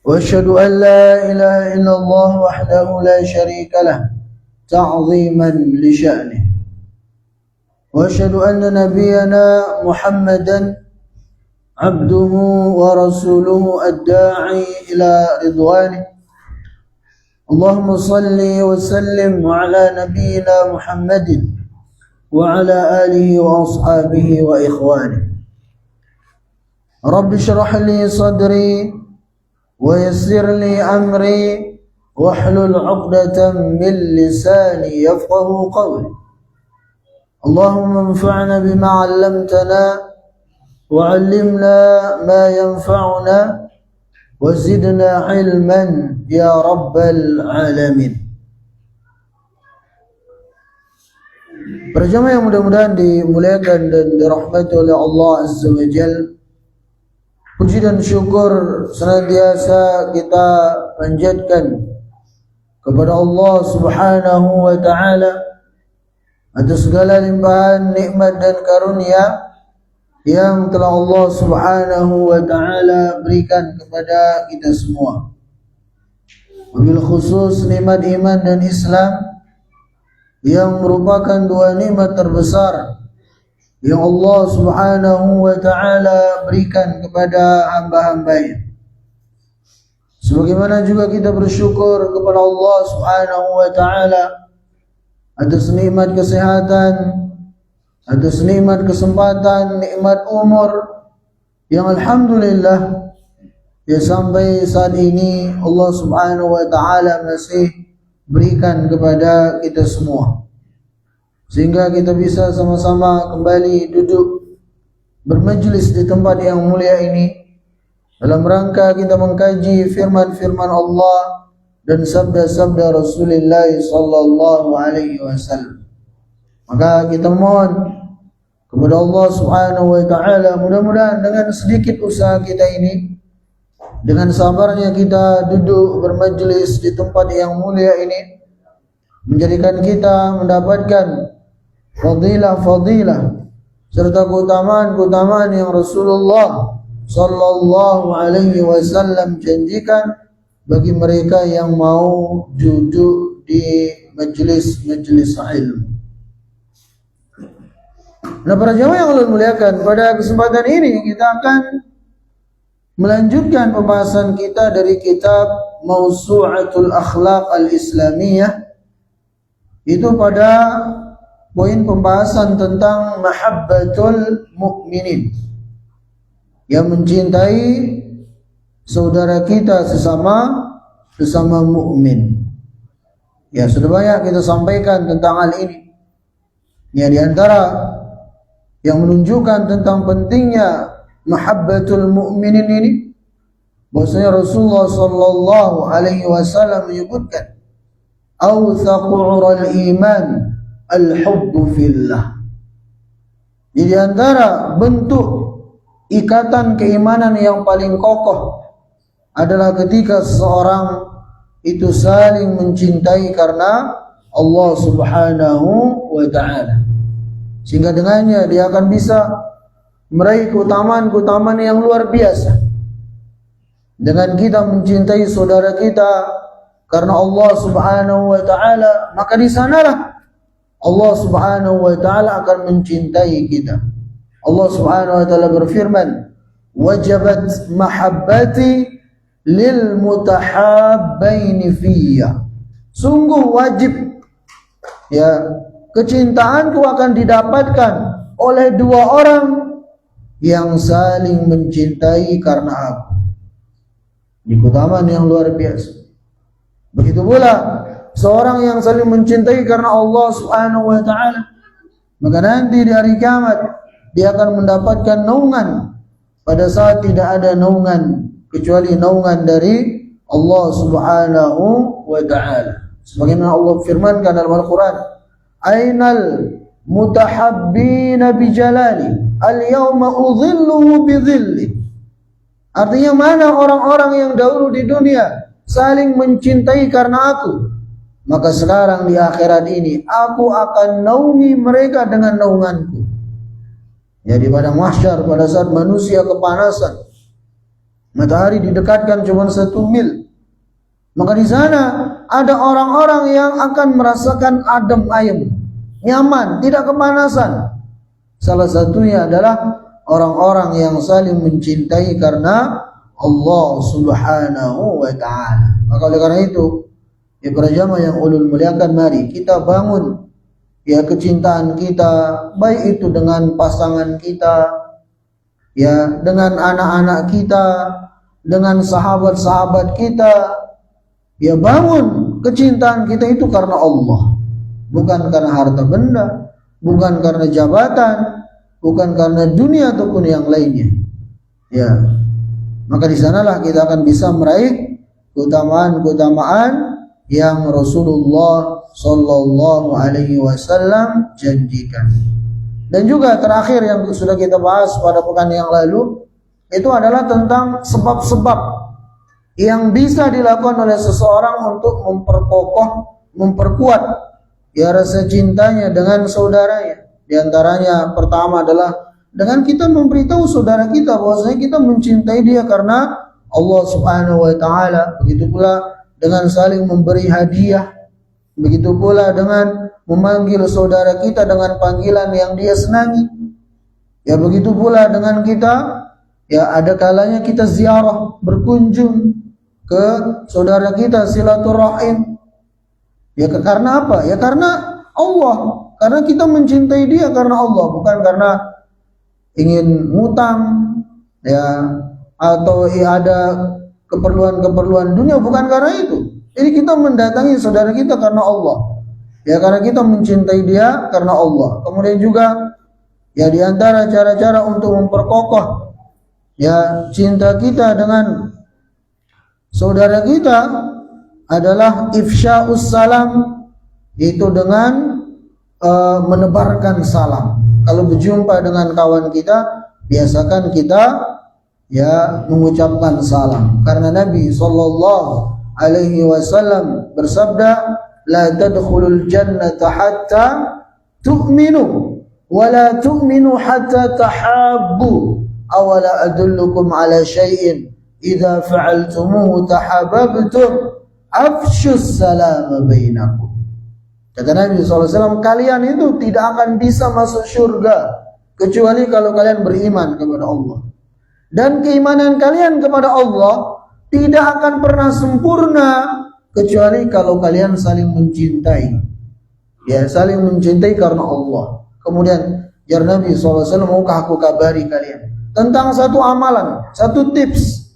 وأشهد أن لا إله إلا الله وحده لا شريك له تعظيما لشأنه وأشهد أن نبينا محمدا عبده ورسوله الداعي إلى رضوانه اللهم صل وسلم على نبينا محمد وعلى آله وأصحابه وإخوانه رب اشرح لي صدري ويسر لي أمري واحلل عقدة من لساني يفقه قولي اللهم انفعنا بما علمتنا وعلمنا ما ينفعنا وزدنا علما يا رب العالمين. Para jemaah yang mudah-mudahan dimuliakan dan dirahmati oleh Allah Azza wa Jalla, puji dan syukur senantiasa kita panjatkan kepada Allah Subhanahu wa taala atas segala limpahan nikmat dan karunia yang telah Allah Subhanahu wa taala berikan kepada kita semua. Wabil khusus nikmat iman dan Islam yang merupakan dua nikmat terbesar yang Allah Subhanahu wa taala berikan kepada hamba-hambanya. Sebagaimana juga kita bersyukur kepada Allah Subhanahu wa taala atas nikmat kesehatan, atas nikmat kesempatan, nikmat umur yang alhamdulillah ya sampai saat ini Allah Subhanahu wa taala masih berikan kepada kita semua, sehingga kita bisa sama-sama kembali duduk bermajlis di tempat yang mulia ini dalam rangka kita mengkaji firman-firman Allah dan sabda-sabda Rasulullah sallallahu alaihi wasallam. Maka kita mohon kepada Allah Subhanahu wa taala, mudah-mudahan dengan sedikit usaha kita ini, dengan sabarnya kita duduk bermajlis di tempat yang mulia ini, menjadikan kita mendapatkan fadilah-fadilah serta keutamaan-keutamaan yang Rasulullah sallallahu alaihi wasallam janjikan bagi mereka yang mau duduk di majlis-majlis ilmu. Nah, para jemaah yang Allah muliakan, pada kesempatan ini kita akan melanjutkan pembahasan kita dari kitab Mawsu'atul Akhlaq Al-Islamiyah, itu pada poin pembahasan tentang mahabbatul mu'minin, yang mencintai saudara kita sesama mukmin. Ya, sudah banyak kita sampaikan tentang hal ini. Ya, di antara yang menunjukkan tentang pentingnya mahabbatul mu'minin ini, bahwasanya Rasulullah sallallahu alaihi wasallam menyebutkan awthaqu 'ural iman al-hubbu fillah. Di antara bentuk ikatan keimanan yang paling kokoh adalah ketika seseorang itu saling mencintai karena Allah Subhanahu wa taala, sehingga dengannya dia akan bisa meraih keutamaan-keutamaan yang luar biasa. Dengan kita mencintai saudara kita karena Allah Subhanahu wa taala, maka di sanalah Allah Subhanahu wa taala akan mencintai kita. Allah Subhanahu wa taala berfirman, "Wajabat mahabbati lil mutahabbaini fiyya." Sungguh wajib, ya, kecintaanku akan didapatkan oleh dua orang yang saling mencintai karena aku. Ini keutamaan yang luar biasa. Begitu pula seorang yang saling mencintai karena Allah Subhanahu wa taala, maka nanti di hari kiamat dia akan mendapatkan naungan pada saat tidak ada naungan kecuali naungan dari Allah Subhanahu wa taala. Sebagaimana Allah firmankan dalam Al-Qur'an, "Ainal mutahabbina bijalali al-yawma udhilluhu bidhilli." Artinya, mana orang-orang yang dahulu di dunia saling mencintai karena aku, maka sekarang di akhirat ini aku akan naungi mereka dengan naunganku. Ya, di padang mahsyar pada saat manusia kepanasan, Matahari didekatkan cuma 1 mil. Maka di sana ada orang-orang yang akan merasakan adem ayem, nyaman, tidak kepanasan. Salah satunya adalah orang-orang yang saling mencintai karena Allah Subhanahu wa ta'ala. Maka oleh karena itu, ya para jamaah yang ulul muliakan, mari kita bangun ya kecintaan kita, baik itu dengan pasangan kita, ya dengan anak-anak kita, dengan sahabat-sahabat kita. Ya bangun kecintaan kita itu karena Allah, bukan karena harta benda, bukan karena jabatan, bukan karena dunia ataupun yang lainnya. Ya, maka di sanalah kita akan bisa meraih keutamaan-keutamaan yang Rasulullah Sallallahu Alaihi Wasallam janjikan. Dan juga terakhir yang sudah kita bahas pada pekan yang lalu, itu adalah tentang sebab-sebab yang bisa dilakukan oleh seseorang untuk memperkokoh, memperkuat ya rasa cintanya dengan saudaranya. Di antaranya pertama adalah dengan kita memberitahu saudara kita bahwasanya kita mencintai dia karena Allah Subhanahu wa taala. Begitu pula dengan saling memberi hadiah. Begitu pula dengan memanggil saudara kita dengan panggilan yang dia senangi. Ya begitu pula dengan kita, ya ada kalanya kita ziarah, berkunjung ke saudara kita, silaturahim. Ya karena apa? Ya karena Allah. Karena kita mencintai dia karena Allah, bukan karena ingin ngutang ya atau ada keperluan-keperluan dunia, bukan karena itu. Jadi kita mendatangi saudara kita karena Allah. Ya karena kita mencintai dia karena Allah. Kemudian juga ya di antara cara-cara untuk memperkokoh ya cinta kita dengan saudara kita adalah ifsya'us salam, yaitu dengan menebarkan salam. Kalau berjumpa dengan kawan kita, biasakan kita ya mengucapkan salam. Karena Nabi sallallahu alaihi wasallam bersabda, la tadkhulul jannata hatta tu'minu wa la tu'minu hatta tahabbu. Awala adullukum ala syai'in idza fa'altumuhu tahabbtum afshus salam bainakum. Kata Nabi SAW, kalian itu tidak akan bisa masuk surga kecuali kalau kalian beriman kepada Allah. Dan keimanan kalian kepada Allah tidak akan pernah sempurna kecuali kalau kalian saling mencintai. Ya, saling mencintai karena Allah. Kemudian ya Nabi SAW, maukah aku kabari kalian tentang satu amalan, satu tips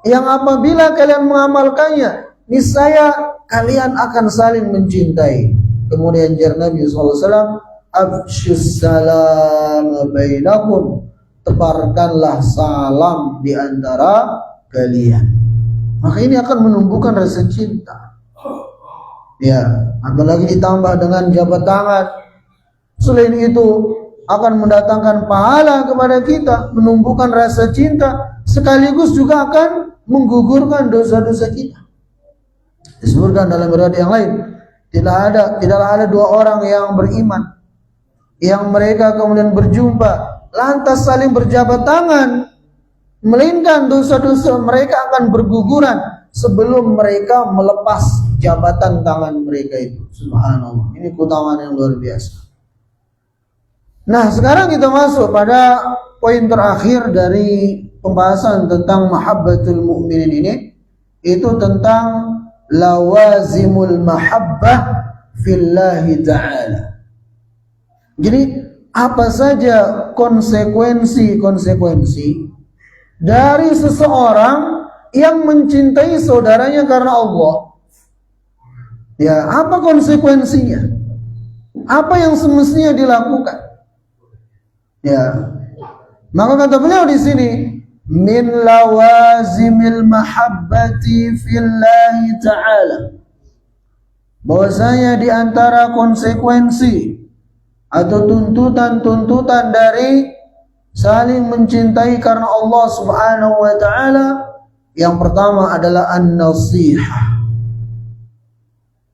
yang apabila kalian mengamalkannya, niscaya kalian akan saling mencintai. Kemudian jar Nabi SAW, afshus salam bainakum, tebarkanlah salam di antara kalian. Maka ini akan menumbuhkan rasa cinta. Ya, apalagi ditambah dengan jabat tangan. Selain itu akan mendatangkan pahala kepada kita, menumbuhkan rasa cinta, sekaligus juga akan menggugurkan dosa-dosa kita. Disebutkan dalam riwayat yang lain, tidaklah ada dua orang yang beriman yang mereka kemudian berjumpa lantas saling berjabat tangan, melainkan dosa-dosa mereka akan berguguran sebelum mereka melepas jabatan tangan mereka itu. Subhanallah, ini keutamaan yang luar biasa. Nah, sekarang kita masuk pada poin terakhir dari pembahasan tentang mahabbatul mu'minin ini, itu tentang lawazimul mahabbah fillahi ta'ala. Jadi apa saja konsekuensi-konsekuensi dari seseorang yang mencintai saudaranya karena Allah? Ya, apa konsekuensinya? Apa yang semestinya dilakukan? Ya, maka kata beliau di sini, min lawazimil mahabbati fillahi ta'ala, bahwasanya di antara konsekuensi atau tuntutan-tuntutan dari saling mencintai karena Allah Subhanahu wa ta'ala, yang pertama adalah an-nasihah.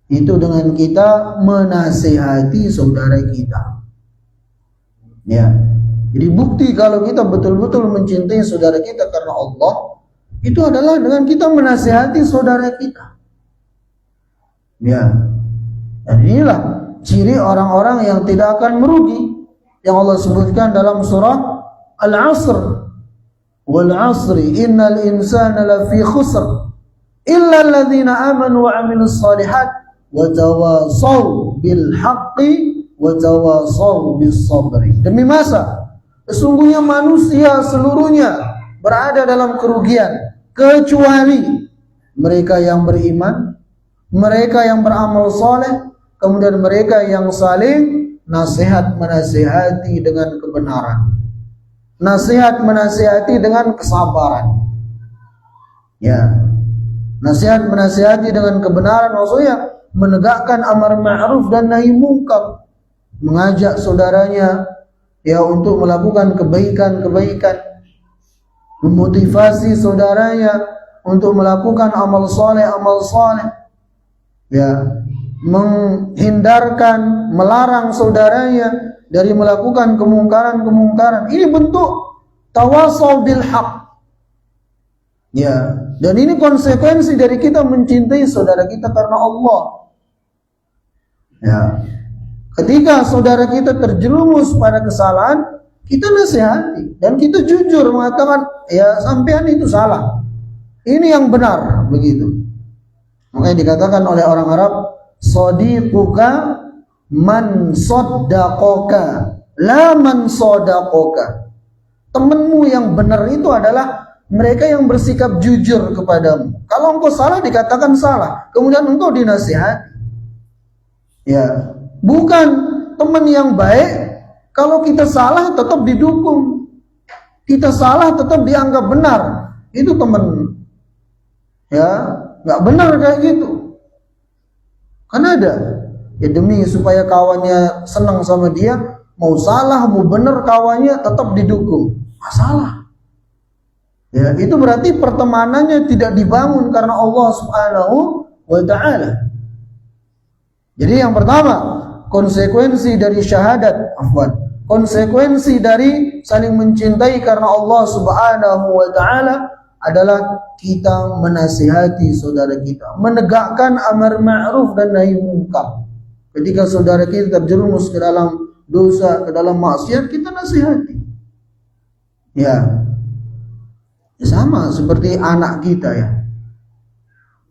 Itu dengan kita menasihati saudara kita. Ya. Jadi bukti kalau kita betul-betul mencintai saudara kita karena Allah, itu adalah dengan kita menasihati saudara kita. Ya. Dan inilah ciri orang-orang yang tidak akan merugi yang Allah sebutkan dalam surah Al-Asr. Wal 'asri innal insana lafi khusr illa alladhina amanu wa 'amilus shalihat wa tawasaw bil haqqi wa tawasaw bis sabri. Demi masa sesungguhnya manusia seluruhnya berada dalam kerugian kecuali mereka yang beriman, mereka yang beramal soleh, kemudian mereka yang saling nasihat menasihati dengan kebenaran, nasihat menasihati dengan kesabaran. Ya, nasihat menasihati dengan kebenaran maksudnya menegakkan amar ma'ruf dan nahi munkar, mengajak saudaranya ya untuk melakukan kebaikan-kebaikan, memotivasi saudaranya untuk melakukan amal soleh, ya, menghindarkan, melarang saudaranya dari melakukan kemungkaran. Ini bentuk tawasaw bil haq. Ya, dan ini konsekuensi dari kita mencintai saudara kita karena Allah. Ya, ketika saudara kita terjerumus pada kesalahan, kita nasihati dan kita jujur mengatakan, ya sampean itu salah, ini yang benar, begitu. Makanya dikatakan oleh orang Arab, sadiquka man saddaqaka la man sadaqaka. Temanmu yang benar itu adalah mereka yang bersikap jujur kepadamu. Kalau engkau salah dikatakan salah, kemudian engkau dinasihati. Ya, bukan teman yang baik. Kalau kita salah tetap didukung, kita salah tetap dianggap benar, itu teman. Ya, nggak benar kayak gitu. Kan ada, ya demi supaya kawannya senang sama dia, mau salah mau benar kawannya tetap didukung. Masalah. Ya, itu berarti pertemanannya tidak dibangun karena Allah Subhanahu wa Ta'ala. Jadi yang pertama, konsekuensi dari syahadat, konsekuensi dari saling mencintai karena Allah Subhanahu wa Ta'ala adalah kita menasihati saudara kita, menegakkan amar ma'ruf dan nahi munkar. Ketika saudara kita terjerumus ke dalam dosa, ke dalam maksiat, kita nasihati. Ya, sama seperti anak kita ya.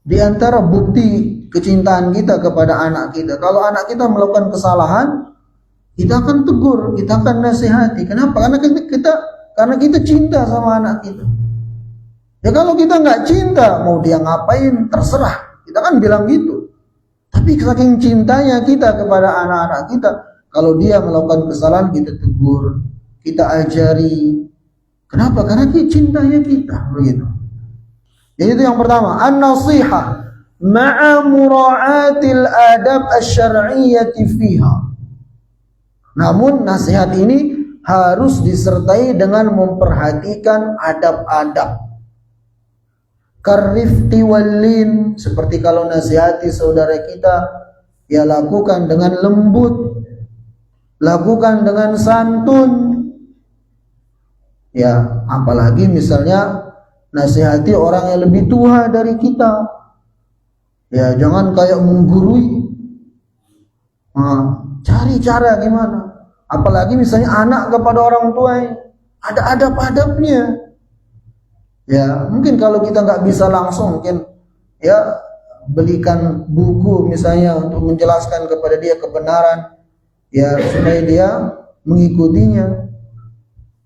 Di antara bukti kecintaan kita kepada anak kita, kalau anak kita melakukan kesalahan, kita akan tegur, kita akan nasihati. Kenapa? Karena kita cinta sama anak kita. Ya kalau kita nggak cinta, mau dia ngapain terserah. Kita kan bilang gitu. Tapi saking cintanya kita kepada anak-anak kita, kalau dia melakukan kesalahan kita tegur, kita ajari. Kenapa? Karena cintanya kita, begitu. Jadi itu yang pertama, an-nasihah ma'a mura'atil adab asy-syar'iyyati fiha. Namun nasihat ini harus disertai dengan memperhatikan adab-adab. Karifti wallin, seperti kalau nasihati saudara kita, ya lakukan dengan lembut, lakukan dengan santun. Ya, apalagi misalnya nasihati orang yang lebih tua dari kita. Ya, jangan kayak menggurui. Cari cara gimana. Apalagi misalnya anak kepada orang tua, ada adab-adabnya. Ya, mungkin kalau kita nggak bisa langsung, mungkin ya belikan buku misalnya untuk menjelaskan kepada dia kebenaran, ya supaya dia mengikutinya.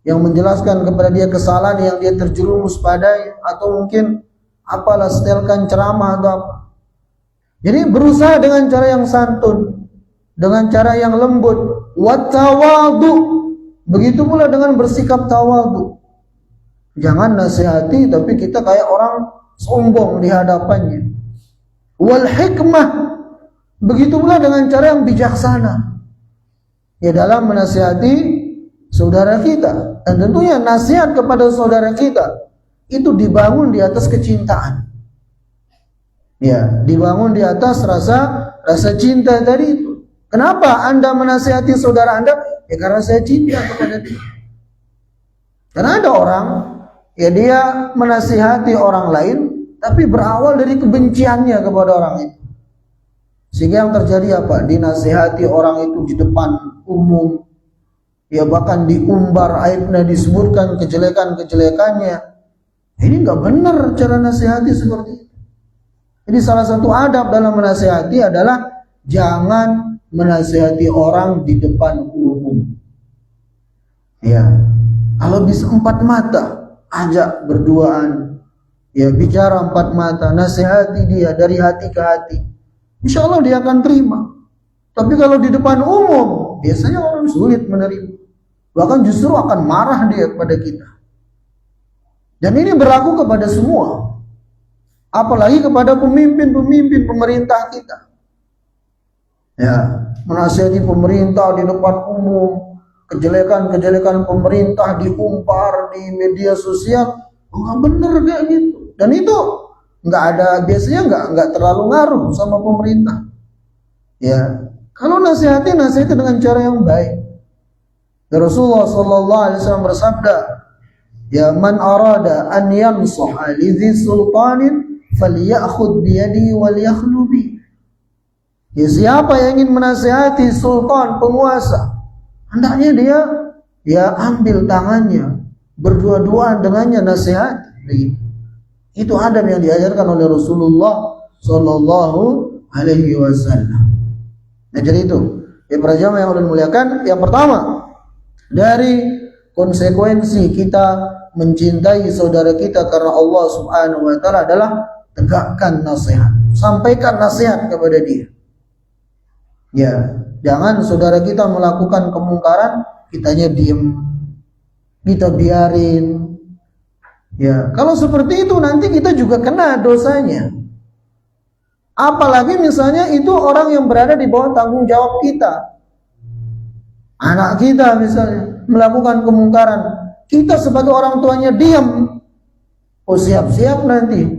Yang menjelaskan kepada dia kesalahan yang dia terjerumus padanya, atau mungkin apalah setelkan ceramah atau apa. Jadi berusaha dengan cara yang santun, dengan cara yang lembut, wattawadu. Begitu pula dengan bersikap tawadu. Jangan nasihati tapi kita kayak orang sombong di hadapannya. Wal hikmah. Begitu pula dengan cara yang bijaksana. Ya dalam menasihati saudara kita. Dan tentunya nasihat kepada saudara kita itu dibangun di atas kecintaan. Ya, dibangun di atas rasa cinta tadi itu. Kenapa Anda menasihati saudara Anda? Ya karena saya cinta kepada dia. Karena ada orang ya dia menasihati orang lain, tapi berawal dari kebenciannya kepada orang itu. Sehingga yang terjadi apa? Dinasihati orang itu di depan umum, ya bahkan diumbar aibnya, disebutkan kejelekan-kejelekannya. Ini nggak benar cara nasihati seperti itu. Jadi salah satu adab dalam menasihati adalah jangan menasihati orang di depan umum. Ya, kalau bisa 4 mata, ajak berduaan, ya bicara 4 mata, nasihati dia dari hati ke hati. Insya Allah dia akan terima. Tapi kalau di depan umum, biasanya orang sulit menerima. Bahkan justru akan marah dia kepada kita. Dan ini berlaku kepada semua. Apalagi kepada pemimpin-pemimpin pemerintah kita. Ya, menasihati pemerintah di depan umum, kejelekan-kejelekan pemerintah diumpar di media sosial, nggak bener kayak gitu. Dan itu nggak ada, biasanya nggak terlalu ngaruh sama pemerintah. Ya, kalau nasihati dengan cara yang baik. Ya, Rasulullah Sallallahu Alaihi Wasallam bersabda, ya man arada an yansaha lidhi sultanin falyakhud biyadi wal yakhlubi. Ya, siapa yang ingin menasihati sultan, penguasa, hendaknya dia ambil tangannya, berdua-duaan dengannya nasihat. Itu adab yang diajarkan oleh Rasulullah Sallallahu Alaihi Wasallam. Nah, jadi itu ya para jamaah yang Allah muliakan, yang pertama dari konsekuensi kita mencintai saudara kita karena Allah Subhanahu wa taala adalah tegakkan nasihat, sampaikan nasihat kepada dia. Ya, jangan saudara kita melakukan kemungkaran, kitanya diem, kita biarin. Ya, kalau seperti itu nanti kita juga kena dosanya. Apalagi misalnya itu orang yang berada di bawah tanggung jawab kita. Anak kita misalnya melakukan kemungkaran, kita sebagai orang tuanya diam, oh siap-siap nanti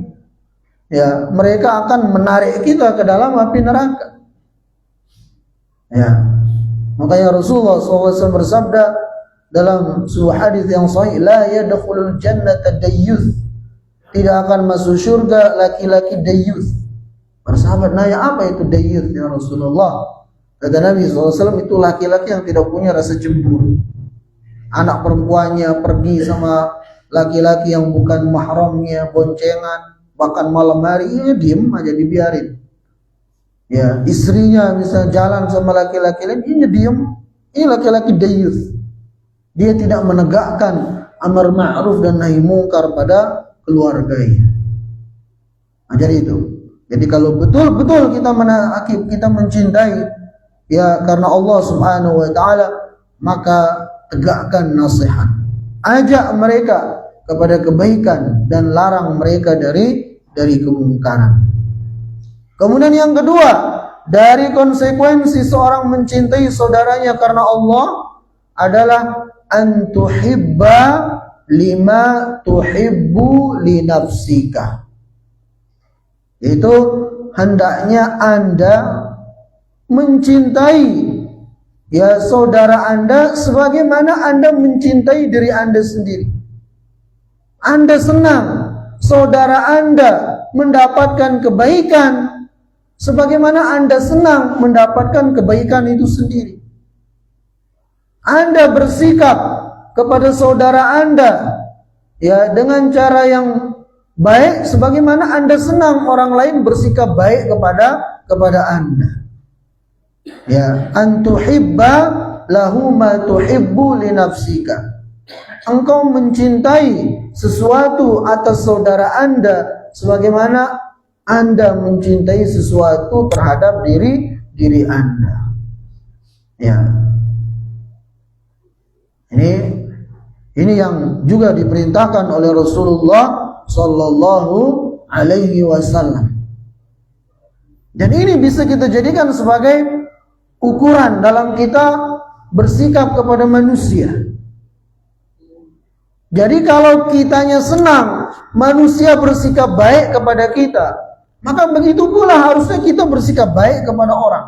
ya mereka akan menarik kita ke dalam api neraka. Ya, makanya Rasulullah SAW bersabda dalam sebuah hadis yang sahih, la yadkhulul jannata dayyuth, tidak akan masuk surga laki-laki dayyuth. Para sahabat nanya, apa itu dayyuth ya Rasulullah? Kata Nabi SAW, itu laki-laki yang tidak punya rasa cemburu. Anak perempuannya pergi sama laki-laki yang bukan mahramnya, boncengan, bahkan malam hari, ya diem aja dibiarin. Ya, istrinya bisa jalan sama laki-laki lain, ini diem. Ini laki-laki dayyuth. Dia tidak menegakkan amar ma'ruf dan nahi mungkar pada keluarganya. Nah, jadi itu. Jadi kalau betul-betul kita mencintai ya karena Allah Subhanahu wa taala, maka tegakkan nasihat. Ajak mereka kepada kebaikan dan larang mereka dari kemungkaran. Kemudian yang kedua, dari konsekuensi seorang mencintai saudaranya karena Allah adalah an tuhibba lima tuhibbu li nafsika. Itu hendaknya Anda mencintai ya saudara Anda sebagaimana Anda mencintai diri Anda sendiri. Anda senang saudara Anda mendapatkan kebaikan sebagaimana Anda senang mendapatkan kebaikan itu sendiri. Anda bersikap kepada saudara Anda ya dengan cara yang baik sebagaimana Anda senang orang lain bersikap baik kepada Anda. Ya, antuhibba lahu ma tuhibbu li nafsika. Engkau mencintai sesuatu atas saudara Anda sebagaimana Anda mencintai sesuatu terhadap diri Anda. Ya. Ini yang juga diperintahkan oleh Rasulullah Sallallahu Alaihi Wasallam. Dan ini bisa kita jadikan sebagai ukuran dalam kita bersikap kepada manusia. Jadi kalau kitanya senang manusia bersikap baik kepada kita, maka begitu pula harusnya kita bersikap baik kepada orang.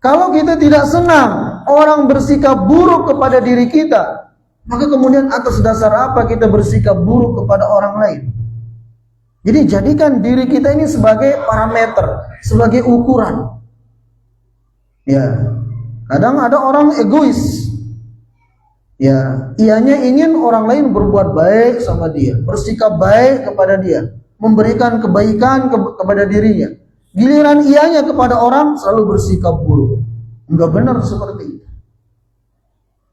Kalau kita tidak senang orang bersikap buruk kepada diri kita, Maka kemudian atas dasar apa kita bersikap buruk kepada orang lain? Jadi jadikan diri kita ini sebagai parameter, sebagai ukuran. Ya, kadang ada orang egois. Ya, ianya ingin orang lain berbuat baik sama dia, bersikap baik kepada dia, memberikan kebaikan kepada dirinya. Giliran ianya kepada orang selalu bersikap buruk. Enggak benar seperti itu.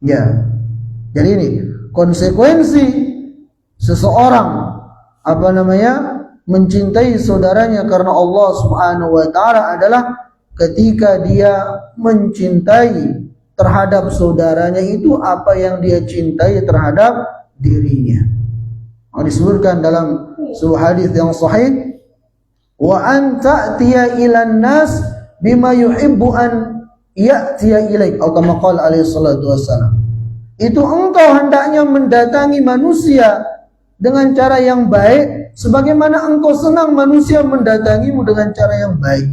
Ya. Jadi ini konsekuensi seseorang mencintai saudaranya karena Allah Subhanahu wa taala adalah ketika dia mencintai terhadap saudaranya itu apa yang dia cintai terhadap dirinya. Disebutkan dalam sebuah hadis yang sahih, wa anta tiya ilan nas bima yuhibbu an ya'tiya ilaik, atau kama qala alaihi salatu wassalam. Itu engkau hendaknya mendatangi manusia dengan cara yang baik sebagaimana engkau senang manusia mendatangimu dengan cara yang baik.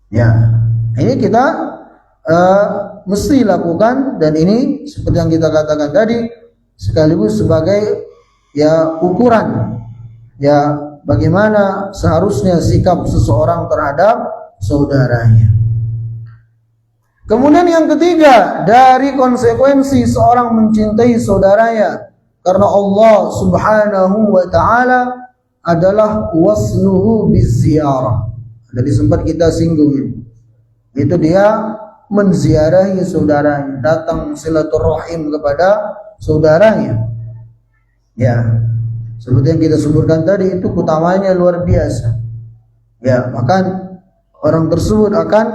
Ya, ini kita mesti lakukan, dan ini seperti yang kita katakan tadi sekaligus sebagai ya ukuran ya bagaimana seharusnya sikap seseorang terhadap saudaranya. Kemudian yang ketiga dari konsekuensi seorang mencintai saudaranya karena Allah Subhanahu wa taala adalah wasluhu biziarah. Jadi sempat kita singgung itu dia menziarahi saudaranya, datang silaturahim kepada saudaranya. Ya, seperti yang kita sebutkan tadi itu utamanya luar biasa. Ya, maka orang tersebut akan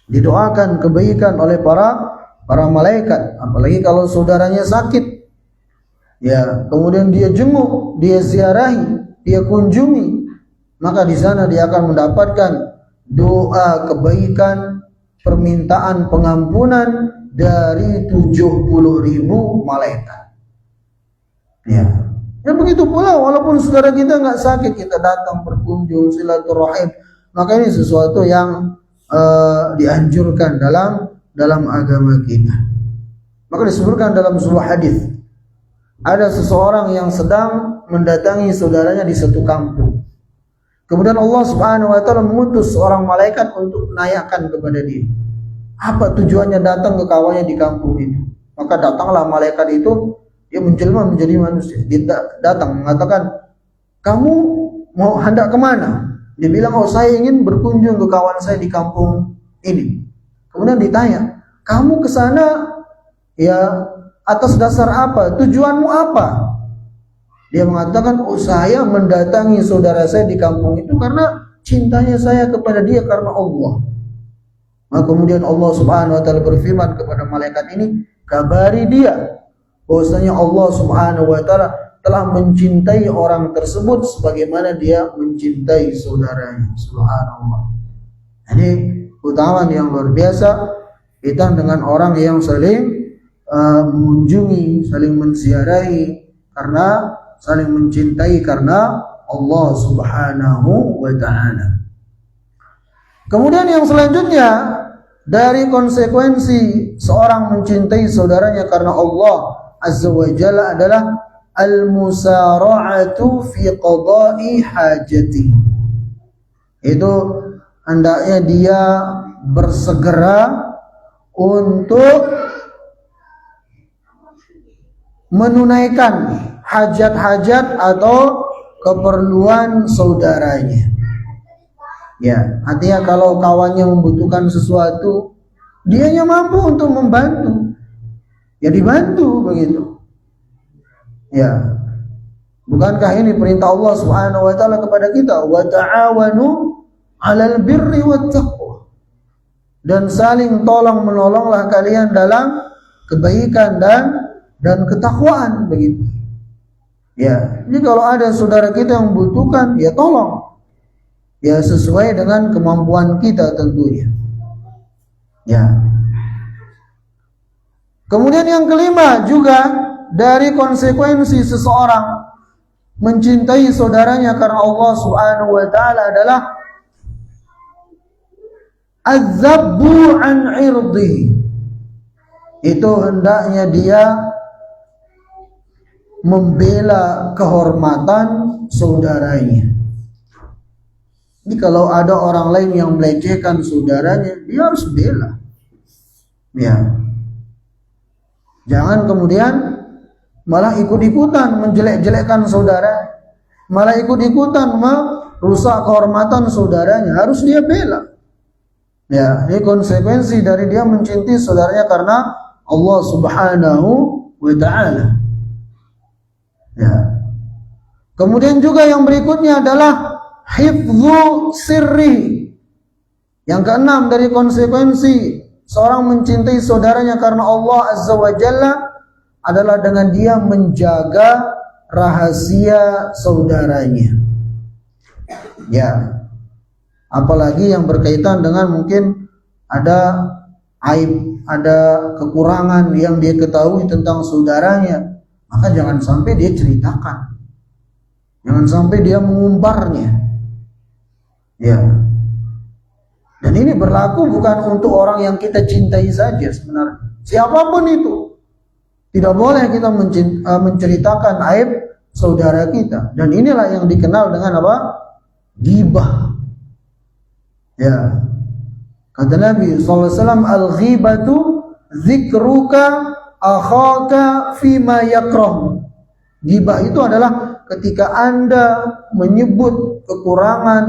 didoakan kebaikan oleh para malaikat, apalagi kalau saudaranya sakit. Ya, kemudian dia jenguk, dia ziarahi, dia kunjungi, maka di sana dia akan mendapatkan doa kebaikan, permintaan pengampunan dari 70.000 malaikat. Ya. Dan begitu pula walaupun saudara kita nggak sakit, kita datang berkunjung silaturahim, maka ini sesuatu yang dianjurkan dalam agama kita. Maka disebutkan dalam sebuah hadis, ada seseorang yang sedang mendatangi saudaranya di satu kampung. Kemudian Allah Subhanahu wa taala mengutus seorang malaikat untuk menanyakan kepada dia, apa tujuannya datang ke kawannya di kampung itu. Maka datanglah malaikat itu, dia menjelma menjadi manusia. Dia datang mengatakan, kamu mau hendak kemana? Dia bilang, oh saya ingin berkunjung ke kawan saya di kampung ini. Kemudian ditanya, kamu ke sana ya atas dasar apa? Tujuanmu apa? Dia mengatakan, oh saya mendatangi saudara saya di kampung itu karena cintanya saya kepada dia karena Allah. Maka kemudian Allah Subhanahu wa taala berfirman kepada malaikat ini, kabari dia bahwasanya Allah Subhanahu wa taala telah mencintai orang tersebut sebagaimana dia mencintai saudaranya. Subhanallah. Ini keutamaan yang luar biasa kita dengan orang yang saling mengunjungi, saling menziarahi karena saling mencintai karena Allah Subhanahu wa taala. Kemudian yang selanjutnya dari konsekuensi seorang mencintai saudaranya karena Allah Azza wa Jalla adalah al-musara'atu fi qada'i hajati. Itu hendaknya dia bersegera untuk menunaikan hajat-hajat atau keperluan saudaranya. Ya, artinya kalau kawannya membutuhkan sesuatu, dianya mampu untuk membantu, ya dibantu begitu. Ya, bukankah ini perintah Allah Subhanahu wa taala kepada kita, wa ta'awanu 'alal birri wat taqwa, dan saling tolong menolonglah kalian dalam kebaikan dan ketakwaan begitu. Ya, jadi kalau ada saudara kita yang membutuhkan, ya tolong. Ya sesuai dengan kemampuan kita tentunya. Ya. Kemudian yang kelima juga dari konsekuensi seseorang mencintai saudaranya karena Allah Subhanahu wa taala adalah az-zabbu an 'irdihi. Itu hendaknya dia membela kehormatan saudaranya. Ini kalau ada orang lain yang melecehkan saudaranya, dia harus bela. Ya. Jangan kemudian malah ikut-ikutan menjelek-jelekkan saudara, malah ikut-ikutan merusak kehormatan saudaranya. Harus dia bela. Ya, ini konsekuensi dari dia mencintai saudaranya karena Allah Subhanahu wa taala. Ya. Kemudian juga yang berikutnya adalah hifdzu sirri. Yang keenam dari konsekuensi seorang mencintai saudaranya karena Allah Azza wa Jalla adalah dengan dia menjaga rahasia saudaranya. Ya. Apalagi yang berkaitan dengan mungkin ada aib, ada kekurangan yang dia ketahui tentang saudaranya, maka jangan sampai dia ceritakan. Jangan sampai dia mengumbarnya. Ya. Dan ini berlaku bukan untuk orang yang kita cintai saja sebenarnya. Siapapun itu. Tidak boleh kita menceritakan aib saudara kita. Dan inilah yang dikenal dengan apa? Ghibah. Ya. Kata Nabi SAW, al-ghibatu dzikruka akhaka fima yakrah. Ghibah itu adalah ketika Anda menyebut kekurangan,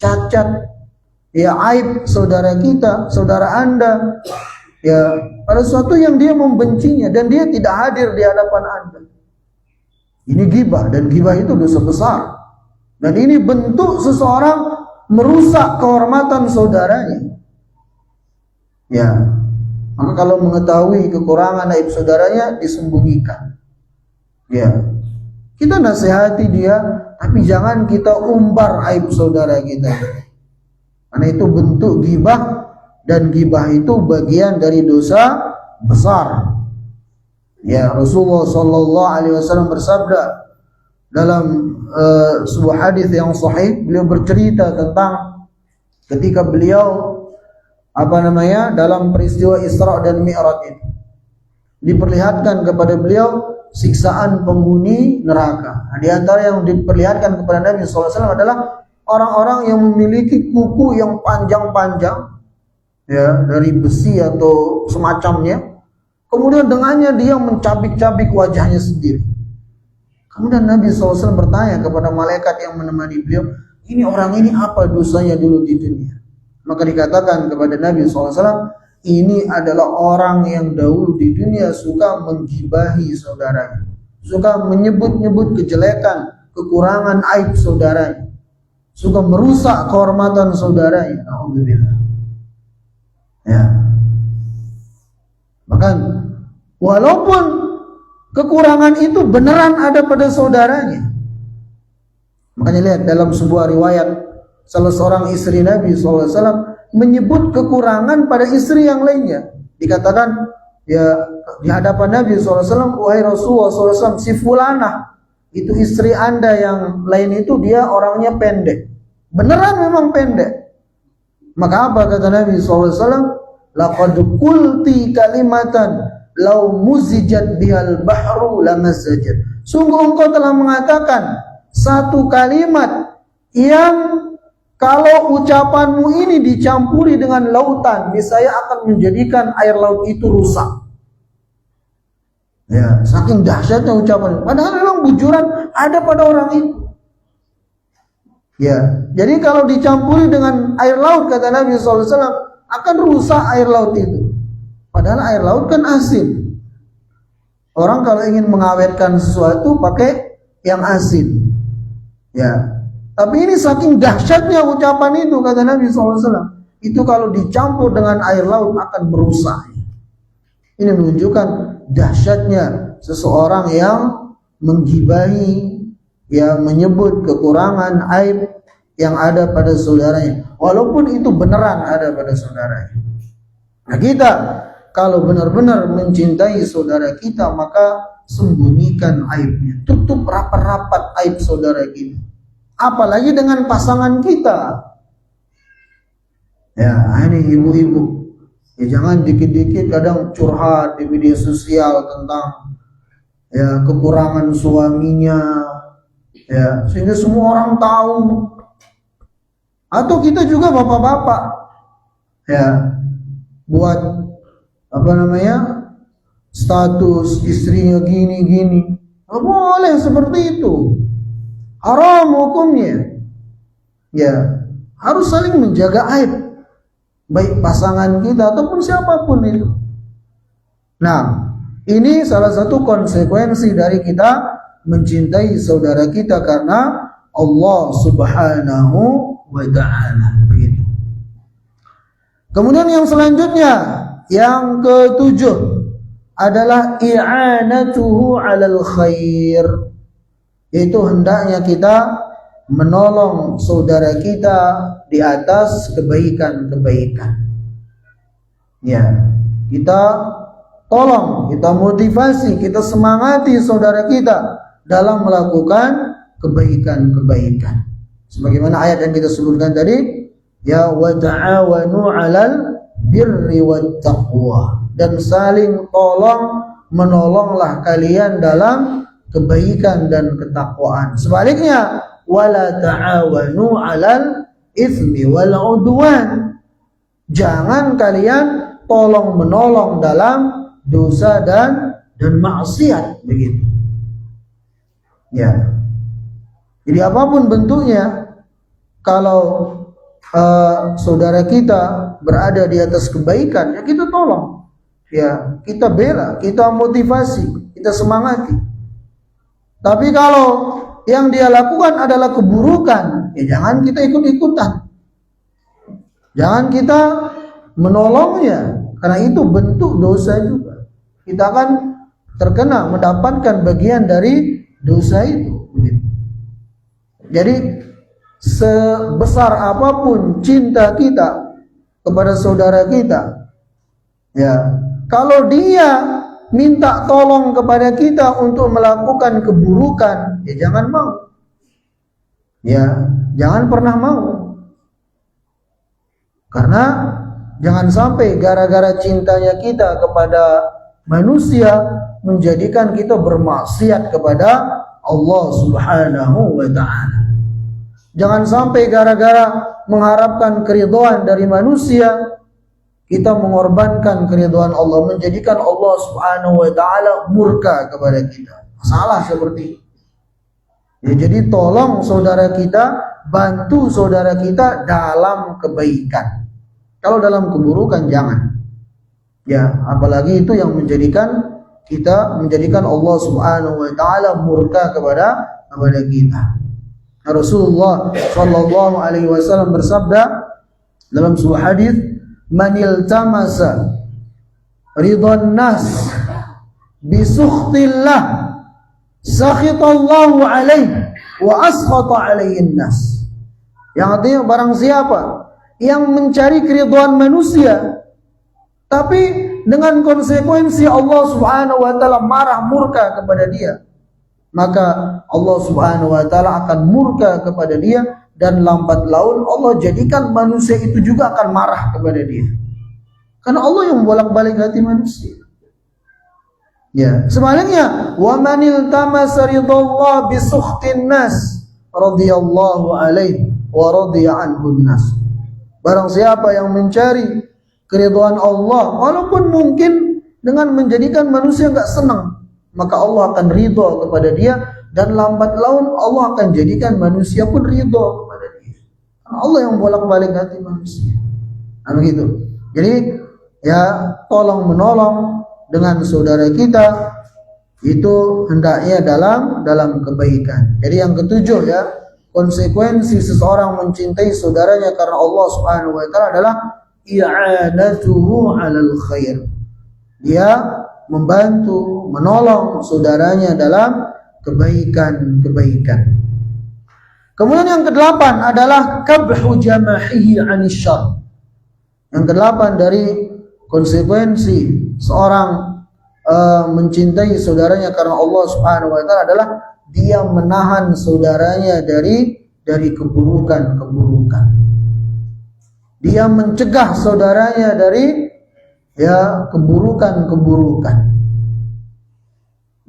cacat, ya aib saudara kita, saudara Anda, ya pada sesuatu yang dia membencinya dan dia tidak hadir di hadapan Anda. Ini ghibah, dan ghibah itu dosa besar. Dan ini bentuk seseorang merusak kehormatan saudaranya. Ya, maka kalau mengetahui kekurangan aib saudaranya disembunyikan. Ya, kita nasihati dia, tapi jangan kita umbar aib saudara kita. Karena itu bentuk ghibah, dan ghibah itu bagian dari dosa besar. Ya, Rasulullah sallallahu alaihi wasallam bersabda dalam sebuah hadis yang sahih, beliau bercerita tentang ketika beliau dalam peristiwa Isra dan Mi'raj itu diperlihatkan kepada beliau siksaan penghuni neraka. Nah, di antara yang diperlihatkan kepada Nabi SAW adalah orang-orang yang memiliki kuku yang panjang-panjang, ya, dari besi atau semacamnya. Kemudian dengannya dia mencabik-cabik wajahnya sendiri. Kemudian Nabi SAW bertanya kepada malaikat yang menemani beliau, ini orang ini apa dosanya dulu di dunia? Maka dikatakan kepada Nabi SAW, ini adalah orang yang dahulu di dunia suka menggibahi saudaranya, suka menyebut-nyebut kejelekan, kekurangan, aib saudaranya, suka merusak kehormatan saudaranya. Alhamdulillah. Ya. Bahkan walaupun kekurangan itu beneran ada pada saudaranya. Makanya lihat dalam sebuah riwayat, salah seorang istri Nabi SAW menyebut kekurangan pada istri yang lainnya. Dikatakan, ya, di hadapan Nabi SAW, wahai Rasulullah SAW, si fulanah, itu istri Anda yang lain itu dia orangnya pendek. Beneran memang pendek. Maka apa kata Nabi SAW? Laqad qulti kalimatan law muzijat bihal bahru lamazzajat. Sungguh engkau telah mengatakan satu kalimat yang kalau ucapanmu ini dicampuri dengan lautan, niscaya akan menjadikan air laut itu rusak. Ya, saking dahsyatnya ucapan. Padahal memang bujuran ada pada orang itu. Ya, jadi kalau dicampuri dengan air laut, kata Nabi SAW, akan rusak air laut itu. Padahal air laut kan asin. Orang kalau ingin mengawetkan sesuatu pakai yang asin. Ya. Tapi ini saking dahsyatnya ucapan itu, kata Nabi SAW, itu kalau dicampur dengan air laut akan merusak. Ini menunjukkan dahsyatnya seseorang yang menggibahi, ya, menyebut kekurangan, aib yang ada pada saudaranya, walaupun itu beneran ada pada saudaranya. Nah, kita kalau benar-benar mencintai saudara kita, maka sembunyikan aibnya, tutup rapat-rapat aib saudara kita. Apalagi dengan pasangan kita. Ya, ini ibu-ibu, ya, jangan dikit-dikit kadang curhat di media sosial tentang, ya kekurangan suaminya, ya sehingga semua orang tahu. Atau kita juga bapak-bapak, ya buat status istrinya gini-gini, nggak boleh seperti itu, haram hukumnya. Ya harus saling menjaga aib, baik pasangan kita ataupun siapapun itu. Nah, ini salah satu konsekuensi dari kita mencintai saudara kita karena Allah Subhanahu wa ta'ala. Begitu. Kemudian yang selanjutnya, yang ketujuh adalah i'anatuhu 'alal khair. Yaitu hendaknya kita menolong saudara kita di atas kebaikan-kebaikan. Ya, kita tolong, kita motivasi, kita semangati saudara kita dalam melakukan kebaikan-kebaikan. Sebagaimana ayat yang kita sebutkan tadi, ya wa ta'awanu 'alal birri wat taqwa, dan saling tolong menolonglah kalian dalam kebaikan dan ketakwaan. Sebaliknya, wala ta'awanu 'alal itsmi wal 'udwan, jangan kalian tolong menolong dalam dosa dan maksiat, begitu. Ya. Jadi apapun bentuknya, kalau saudara kita berada di atas kebaikan, ya kita tolong, ya kita bela, kita motivasi, kita semangati. Tapi kalau yang dia lakukan adalah keburukan, ya jangan kita ikut-ikutan, jangan kita menolongnya, karena itu bentuk dosa juga. Kita akan terkena mendapatkan bagian dari dosa itu. Jadi sebesar apapun cinta kita kepada saudara kita, ya kalau dia minta tolong kepada kita untuk melakukan keburukan, ya jangan mau, ya jangan pernah mau. Karena jangan sampai gara-gara cintanya kita kepada manusia menjadikan kita bermaksiat kepada Allah Subhanahu wa ta'ala. Jangan sampai gara-gara mengharapkan keridhaan dari manusia, kita mengorbankan keridhaan Allah, menjadikan Allah Subhanahu wa ta'ala murka kepada kita. Salah seperti itu. Ya, jadi tolong saudara kita, bantu saudara kita dalam kebaikan. Kalau dalam keburukan jangan. Ya, apalagi itu yang menjadikan Allah Subhanahu wa ta'ala murka kepada kita. Rasulullah sallallahu alaihi wasallam bersabda dalam sebuah hadis, "Man iltamasa ridwan nas bi sukhtillah, sakhitallahu alaihi wa askhata alaihi nas." Yang artinya barang siapa yang mencari keridhaan manusia tapi dengan konsekuensi Allah Subhanahu wa ta'ala marah murka kepada dia, maka Allah Subhanahu wa ta'ala akan murka kepada dia, dan lambat laun Allah jadikan manusia itu juga akan marah kepada dia. Karena Allah yang bolak-balik hati manusia. Ya, sebaliknya, wa man iltamasa ridallah bi sukhtin nas radhiyallahu alaihi wa radiya anhu nas. Barang siapa yang mencari keridhaan Allah, walaupun mungkin dengan menjadikan manusia enggak senang, maka Allah akan ridha kepada dia, dan lambat laun Allah akan jadikan manusia pun ridha kepada dia. Karena Allah yang bolak-balik hati manusia. Nah begitu. Jadi ya tolong menolong dengan saudara kita itu hendaknya dalam kebaikan. Jadi yang ketujuh, ya, konsekuensi seseorang mencintai saudaranya karena Allah Subhanahu wa ta'ala adalah i'anatuhu 'alal khair. Dia membantu, menolong saudaranya dalam kebaikan-kebaikan. Kemudian yang kedelapan adalah kabhu jamahihi 'anis syarr. Yang kedelapan dari konsekuensi seorang mencintai saudaranya karena Allah Subhanahu wa ta'ala adalah dia menahan saudaranya dari keburukan-keburukan. Dia mencegah saudaranya dari keburukan-keburukan.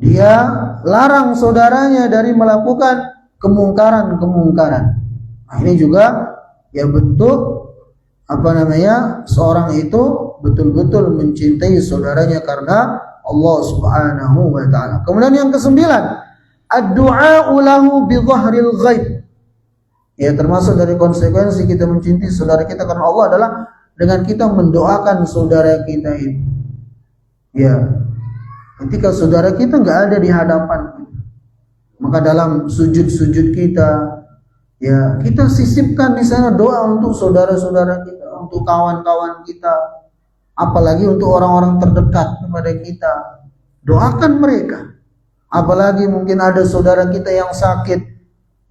Dia larang saudaranya dari melakukan kemungkaran-kemungkaran. Nah, ini juga ya bentuk seorang itu betul-betul mencintai saudaranya karena Allah Subhanahu wa taala. Kemudian yang kesembilan, ad-du'a lahu bi dhahril ghaib. Ya, termasuk dari konsekuensi kita mencintai saudara kita karena Allah adalah dengan kita mendoakan saudara kita itu. Ya, ketika saudara kita nggak ada di hadapan kita, maka dalam sujud-sujud kita, ya kita sisipkan di sana doa untuk saudara-saudara kita, untuk kawan-kawan kita, apalagi untuk orang-orang terdekat kepada kita. Doakan mereka. Apalagi mungkin ada saudara kita yang sakit,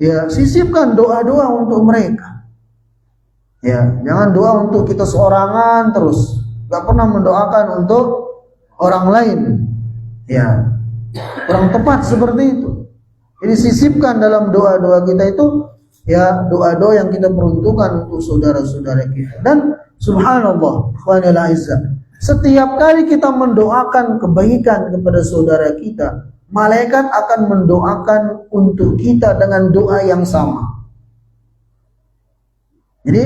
ya sisipkan doa-doa untuk mereka. Ya, jangan doa untuk kita seorangan terus, nggak pernah mendoakan untuk orang lain. Ya, kurang tepat seperti itu. Jadi sisipkan dalam doa-doa kita itu, ya doa-doa yang kita peruntukkan untuk saudara-saudara kita. Dan subhanallah, ikhwanil a'izzah, setiap kali kita mendoakan kebaikan kepada saudara kita, malaikat akan mendoakan untuk kita dengan doa yang sama. Jadi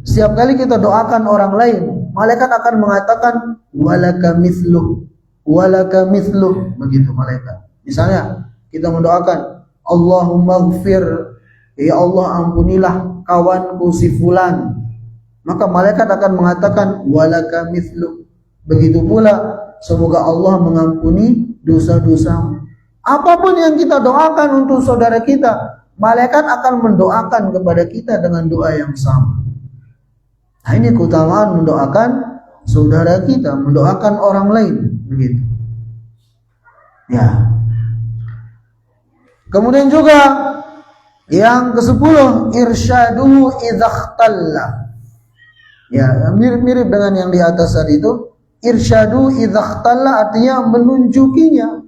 setiap kali kita doakan orang lain, malaikat akan mengatakan walaka mithluh, walaka mithluh, begitu malaikat. Misalnya kita mendoakan Allahumma ighfir, ya Allah ampunilah kawanku si fulan, maka malaikat akan mengatakan walaka mithluh. Begitu pula semoga Allah mengampuni dosa-dosamu. Apapun yang kita doakan untuk saudara kita, malaikat akan mendoakan kepada kita dengan doa yang sama. Nah, ini keutamaan mendoakan saudara kita, mendoakan orang lain, begitu. Ya. Kemudian juga yang ke-10, irsyaduhu idza ikhtalla. Ya, mirip-mirip dengan yang di atas tadi itu. Irsyadu idza ikhtalla artinya menunjukinya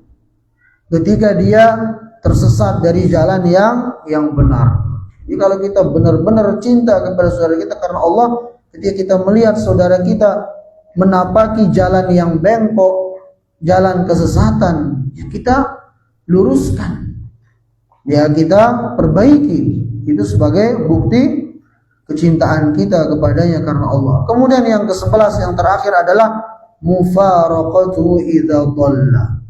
ketika dia tersesat dari jalan yang benar. Jadi kalau kita benar-benar cinta kepada saudara kita karena Allah, ketika kita melihat saudara kita menapaki jalan yang bengkok, jalan kesesatan, ya kita luruskan, ya kita perbaiki. Itu sebagai bukti kecintaan kita kepadanya karena Allah. Kemudian yang ke-11 yang terakhir adalah mufaraqatu idza dhalla.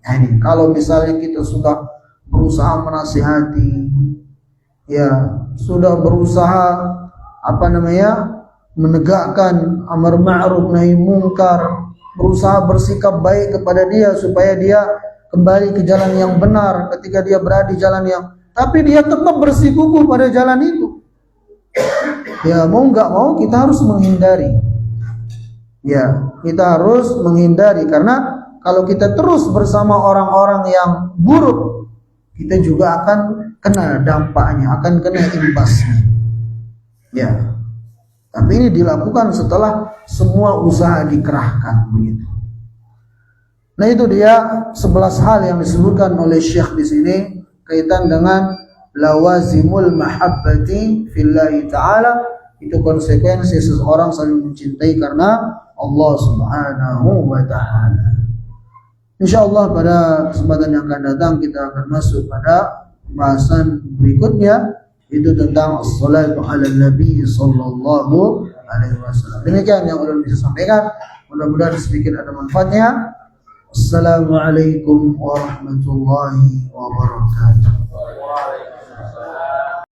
Nah, ini kalau misalnya kita sudah berusaha menasihati, ya sudah berusaha menegakkan amar ma'ruf nahi munkar, berusaha bersikap baik kepada dia supaya dia kembali ke jalan yang benar ketika dia berada di jalan yang, tapi dia tetap bersikukuh pada jalan itu. Ya mau nggak mau kita harus menghindari. Ya, kita harus menghindari karena kalau kita terus bersama orang-orang yang buruk, kita juga akan kena dampaknya, akan kena imbasnya. Ya. Tapi ini dilakukan setelah semua usaha dikerahkan, begitu. Nah, itu dia 11 hal yang disebutkan oleh Syekh di sini kaitan dengan lawazimul mahabbati fillahi ta'ala. Itu konsekuensi seseorang saling mencintai karena Allah Subhanahu wa ta'ala. InsyaAllah pada kesempatan yang akan datang kita akan masuk pada pembahasan berikutnya, itu tentang as-salatu ala nabi sallallahu alaihi wasallam. Demikian yang ulun bisa sampaikan, mudah-mudahan sedikit ada manfaatnya. Assalamualaikum warahmatullahi wabarakatuh.